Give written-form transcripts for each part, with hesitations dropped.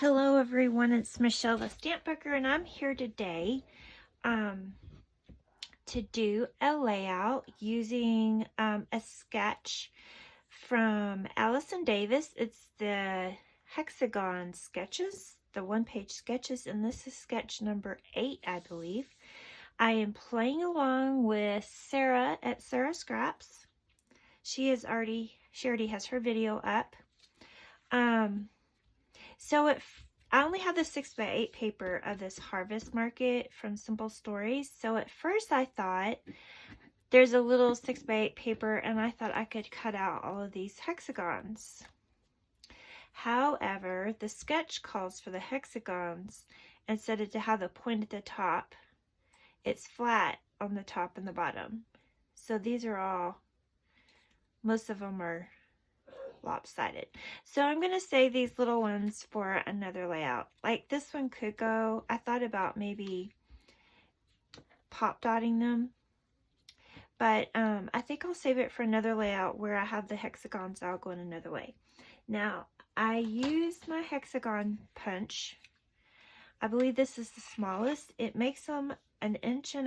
Hello everyone, it's Michelle the Stamp Booker, and I'm here today to do a layout using a sketch from Allison Davis. It's the hexagon sketches, the one-page sketches, and this is sketch number 8, I believe. I am playing along with Sara at Sara Scraps. She already has her video up. So I only have the 6x8 paper of this Harvest Market from Simple Stories. So at first I thought there's a little 6x8 paper and I thought I could cut out all of these hexagons. However, the sketch calls for the hexagons instead of to have the point at the top. It's flat on the top and the bottom. So these are all, most of them are lopsided. So I'm going to save these little ones for another layout. Like this one could go, I thought about maybe pop dotting them, but I think I'll save it for another layout where I have the hexagons all going another way. Now I used my hexagon punch. I believe this is the smallest. It makes them 1.5 inches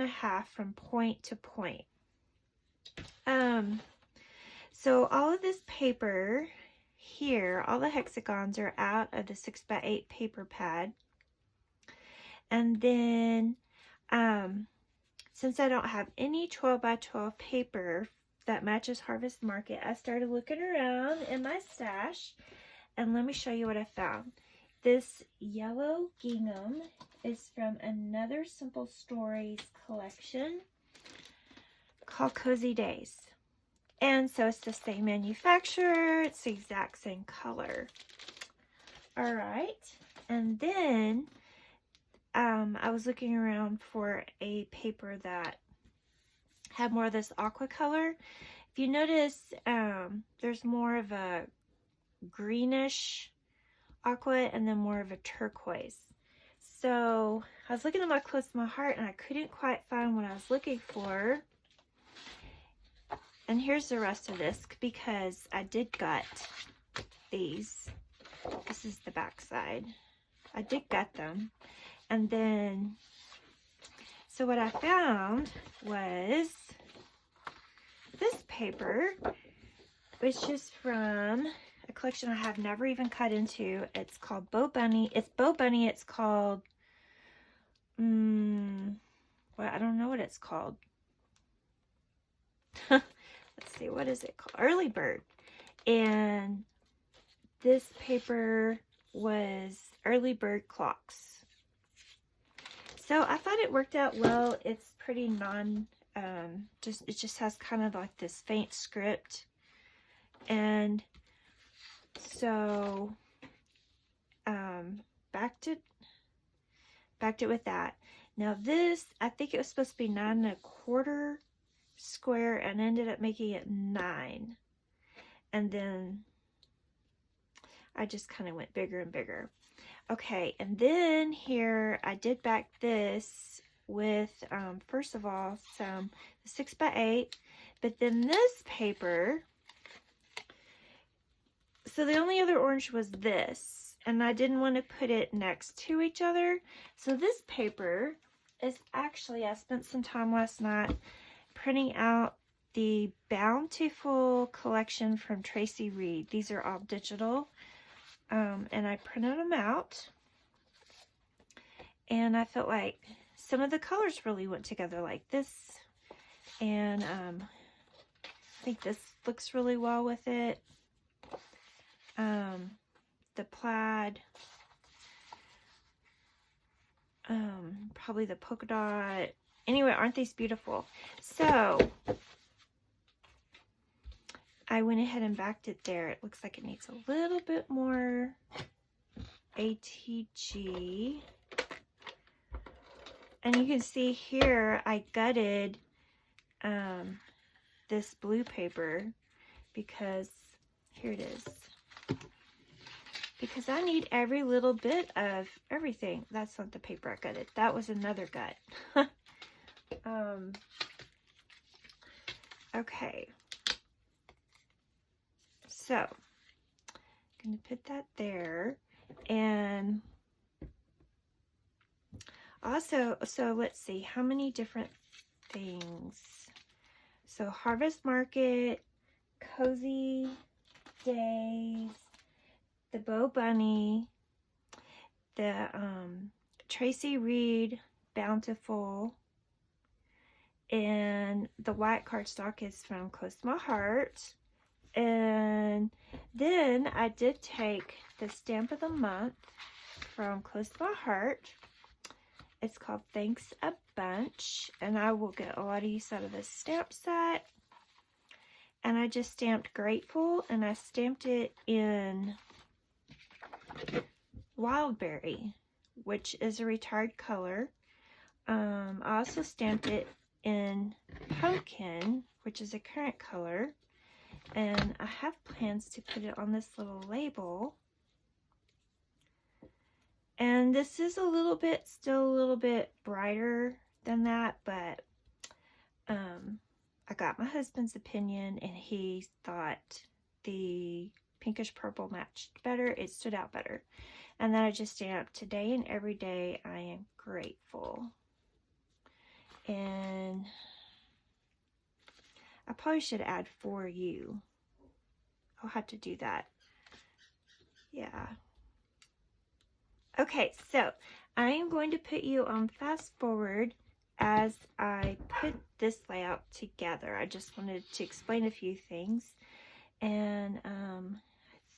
from point to point. So all of this paper here, all the hexagons are out of the 6x8 paper pad. And then, since I don't have any 12x12 paper that matches Harvest Market, I started looking around in my stash. And let me show you what I found. This yellow gingham is from another Simple Stories collection called Cozy Days. And so it's the same manufacturer, it's the exact same color. All right, and then I was looking around for a paper that had more of this aqua color. If you notice, there's more of a greenish aqua and then more of a turquoise. So I was looking at my Close to My Heart and I couldn't quite find what I was looking for. And here's the rest of this because I did gut these. This is the back side. I did gut them. And then, so what I found was this paper, which is from a collection I have never even cut into. It's called Bo Bunny. It's Bo Bunny. It's called, well, I don't know what it's called. Let's see, what is it called? Early Bird. And this paper was Early Bird Clocks. So I thought it worked out well. It's pretty it just has kind of like this faint script. And so backed it with that. Now this, I think it was supposed to be 9 1/4 square and ended up making it 9, and then I just kind of went bigger and bigger. Okay, and then here I did back this with first of all some 6x8, but then this paper. So the only other orange was this, and I didn't want to put it next to each other. So this paper is actually, I spent some time last night printing out the Bountiful collection from Traci Reed. These are all digital, and I printed them out, and I felt like some of the colors really went together, like this, and I think this looks really well with it. The plaid, probably the polka dot. Anyway, aren't these beautiful? So I went ahead and backed it there. It looks like it needs a little bit more ATG. And you can see here I gutted this blue paper because, here it is. Because I need every little bit of everything. That's not the paper I gutted. That was another gut. Okay, so I'm going to put that there, And also, so let's see, how many different things? So Harvest Market, Cozy Days, the Bow Bunny, the Traci Reed Bountiful, and the white cardstock is from Close to My Heart. And then I did take the stamp of the month from Close to My Heart. It's called Thanks a Bunch, and I will get a lot of use out of this stamp set. And I just stamped Grateful, and I stamped it in Wildberry, which is a retired color. I also stamped it in Pumpkin, which is a current color. And I have plans to put it on this little label. And this is still a little bit brighter than that, but I got my husband's opinion, and he thought the pinkish purple matched better. It stood out better. And then I just stamped Today and Every Day I Am Grateful. And I probably should add For You. I'll have to do that. Yeah. Okay, so I am going to put you on fast forward as I put this layout together. I just wanted to explain a few things, and I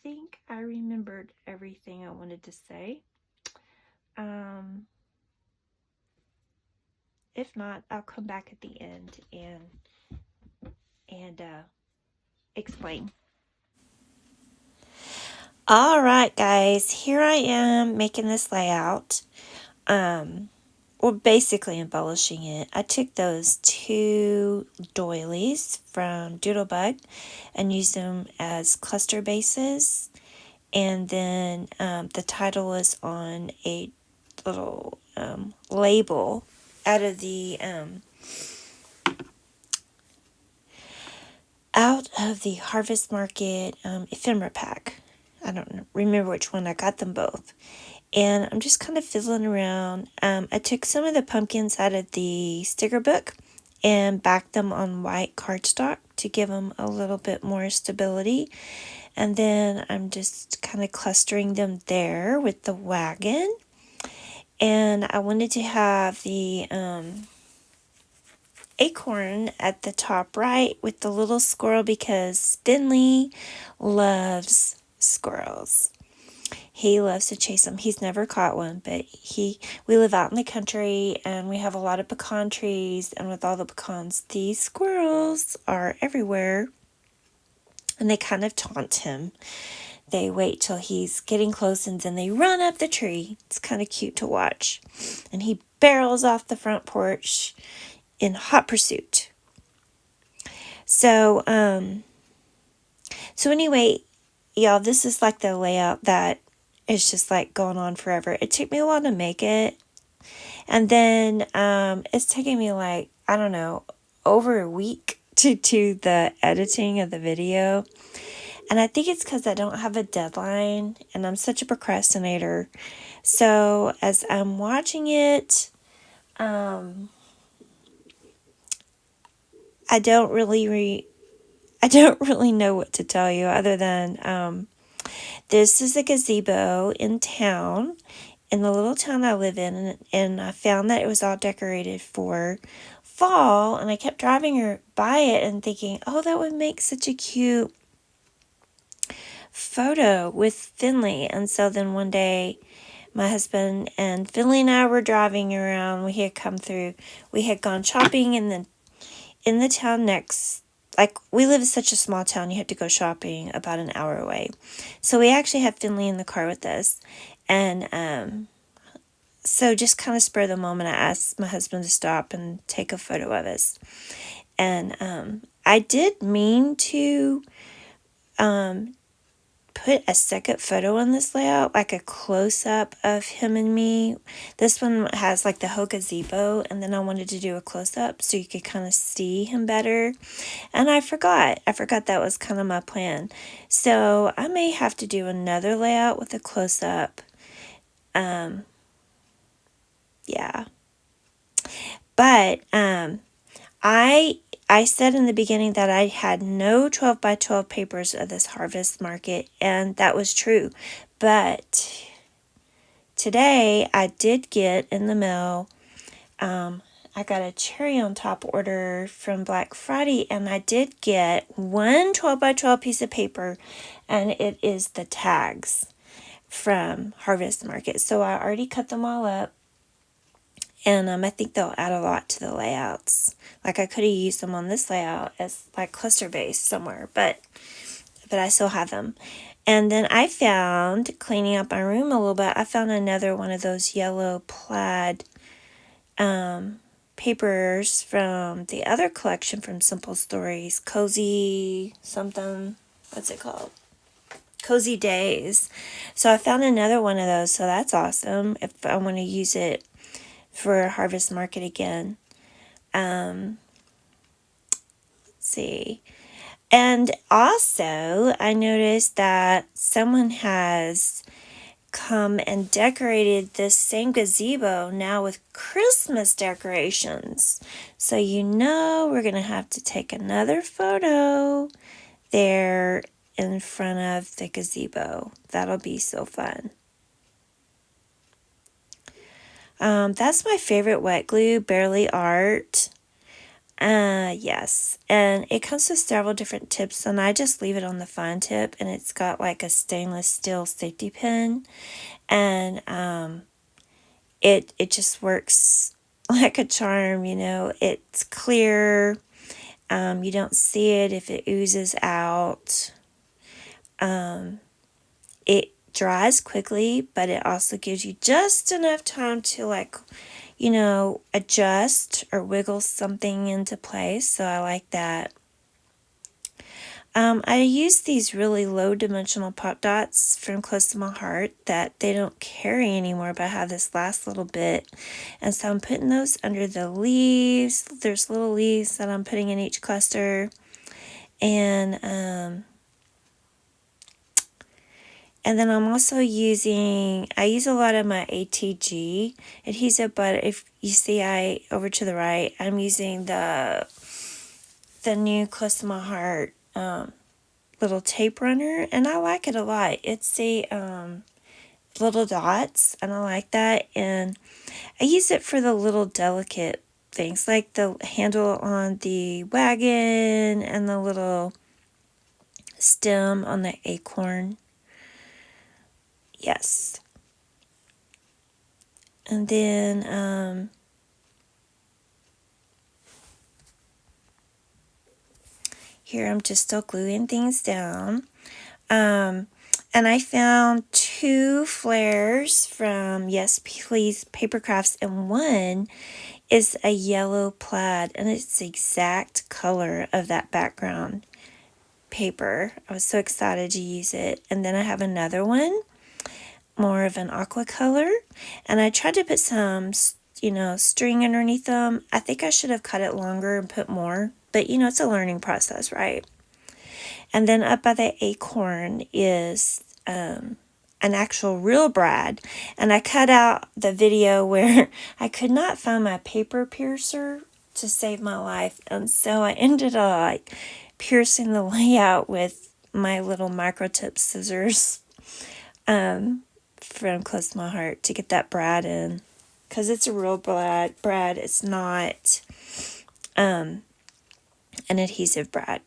think I remembered everything I wanted to say. If not, I'll come back at the end and explain. All right, guys, here I am making this layout. Well, basically embellishing it. I took those 2 doilies from Doodlebug and used them as cluster bases. And then the title was on a little label out of the Harvest Market ephemera pack. I don't remember which one. I got them both. And I'm just kind of fiddling around. I took some of the pumpkins out of the sticker book and backed them on white cardstock to give them a little bit more stability. And then I'm just kind of clustering them there with the wagon. And I wanted to have the acorn at the top right with the little squirrel because Finley loves squirrels. He loves to chase them. He's never caught one, but we live out in the country and we have a lot of pecan trees, and with all the pecans, these squirrels are everywhere, and they kind of taunt him. They wait till he's getting close and then they run up the tree. It's kind of cute to watch. And he barrels off the front porch in hot pursuit. So anyway, y'all, this is like the layout that is just like going on forever. It took me a while to make it. And then it's taking me like, I don't know, over a week to do the editing of the video. And I think it's because I don't have a deadline and I'm such a procrastinator. So as I'm watching it, I don't really know what to tell you other than this is a gazebo in town, in the little town I live in, and I found that it was all decorated for fall, and I kept driving by it and thinking, oh, that would make such a cute photo with Finley. And so then one day my husband and Finley and I were driving around. We had gone shopping in the town next. Like, we live in such a small town, you have to go shopping about an hour away. So we actually had Finley in the car with us. And so just kind of spur of the moment, I asked my husband to stop and take a photo of us. And I did mean to put a second photo on this layout, like a close-up of him and me. This one has like the whole gazebo, and then I wanted to do a close-up so you could kind of see him better. And I forgot that was kind of my plan. So I may have to do another layout with a close-up. Yeah. But I said in the beginning that I had no 12 by 12 papers of this harvest market, and that was true. But today I did get in the mail, I got a cherry on top order from Black Friday, and I did get one 12 by 12 piece of paper, and it is the tags from Harvest Market. So I already cut them all up, and I think they'll add a lot to the layouts. Like I could have used them on this layout as like cluster base somewhere, but I still have them. And then I found, cleaning up my room a little bit, I found another one of those yellow plaid papers from the other collection from Simple Stories, Cozy something, what's it called? Cozy Days. So I found another one of those, so that's awesome if I want to use it for Harvest Market again. Let's see. And also, I noticed that someone has come and decorated this same gazebo now with Christmas decorations. So we're going to have to take another photo there in front of the gazebo. That'll be so fun. That's my favorite wet glue, Barely Art. Yes, and it comes with several different tips, and I just leave it on the fine tip, and it's got like a stainless steel safety pin, and it just works like a charm, It's clear. You don't see it if it oozes out. It dries quickly, but it also gives you just enough time to adjust or wiggle something into place. So I like that. I use these really low dimensional pop dots from Close to My Heart that they don't carry anymore, but I have this last little bit. And so I'm putting those under the leaves. There's little leaves that I'm putting in each cluster. And then I'm also I use a lot of my ATG adhesive, but if you see over to the right, I'm using the new Close to My Heart little tape runner, and I like it a lot. It's the little dots, and I like that, and I use it for the little delicate things, like the handle on the wagon and the little stem on the acorn. Yes. And then here I'm just still gluing things down. And I found 2 flares from Yes Please Paper Crafts, and one is a yellow plaid, and it's the exact color of that background paper. I was so excited to use it. And then I have another one, more of an aqua color, and I tried to put some, string underneath them. I think I should have cut it longer and put more, but it's a learning process, right? And then up by the acorn is an actual real brad. And I cut out the video where I could not find my paper piercer to save my life. And so I ended up piercing the layout with my little microtip scissors from Close to My Heart to get that brad in. Because it's a real brad. It's not an adhesive brad.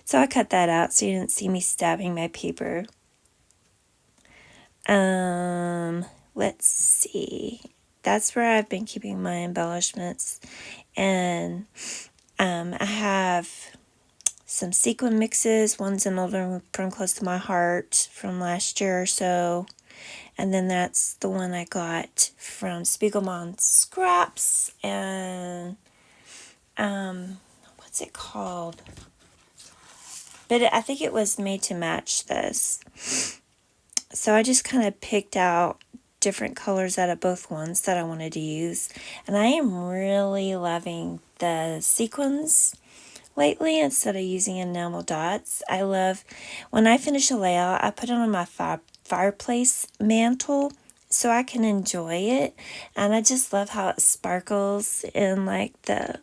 So I cut that out so you didn't see me stabbing my paper. Let's see. That's where I've been keeping my embellishments. And I have some sequin mixes. One's an older one from Close to My Heart from last year or so. And then that's the one I got from Speigel Mom Scraps. And what's it called? but I think it was made to match this. So I just kind of picked out different colors out of both ones that I wanted to use. And I am really loving the sequins lately instead of using enamel dots. I love, when I finish a layout, I put it on my fireplace mantle so I can enjoy it. And I just love how it sparkles in like the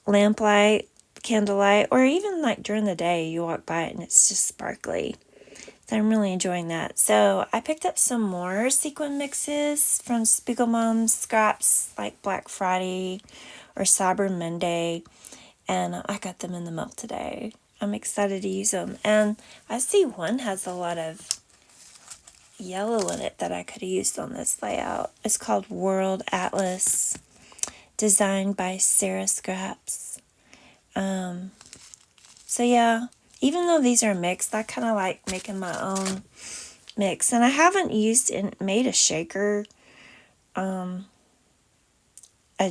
lamplight, candlelight, or even like during the day you walk by it and it's just sparkly. So I'm really enjoying that. So I picked up some more sequin mixes from Speigel Mom Scraps, like Black Friday or Cyber Monday, and I got them in the mail today. I'm excited to use them. And I see one has a lot of yellow in it that I could have used on this layout. It's called World Atlas, designed by Sara Scraps. So yeah, even though these are mixed, I kind of like making my own mix. And I haven't made a shaker, I'd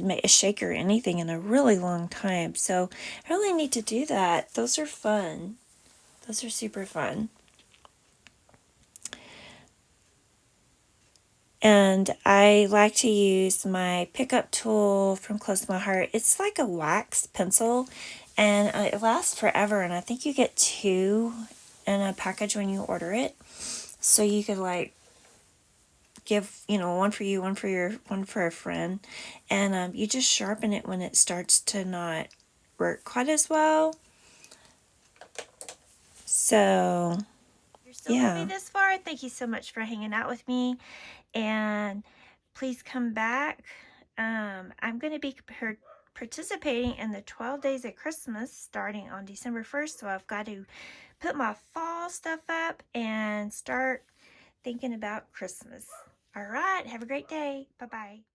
made a shaker or anything in a really long time. So I really need to do that. Those are fun. Those are super fun. And I like to use my pickup tool from Close to My Heart. It's like a wax pencil, and it lasts forever. And I think you get 2 in a package when you order it. So you could like give, one for you, one for a friend. And you just sharpen it when it starts to not work quite as well. So, you're still with me this far. Thank you so much for hanging out with me. And please come back. I'm going to be participating in the 12 Days of Christmas starting on December 1st. So I've got to put my fall stuff up and start thinking about Christmas. All right. Have a great day. Bye-bye.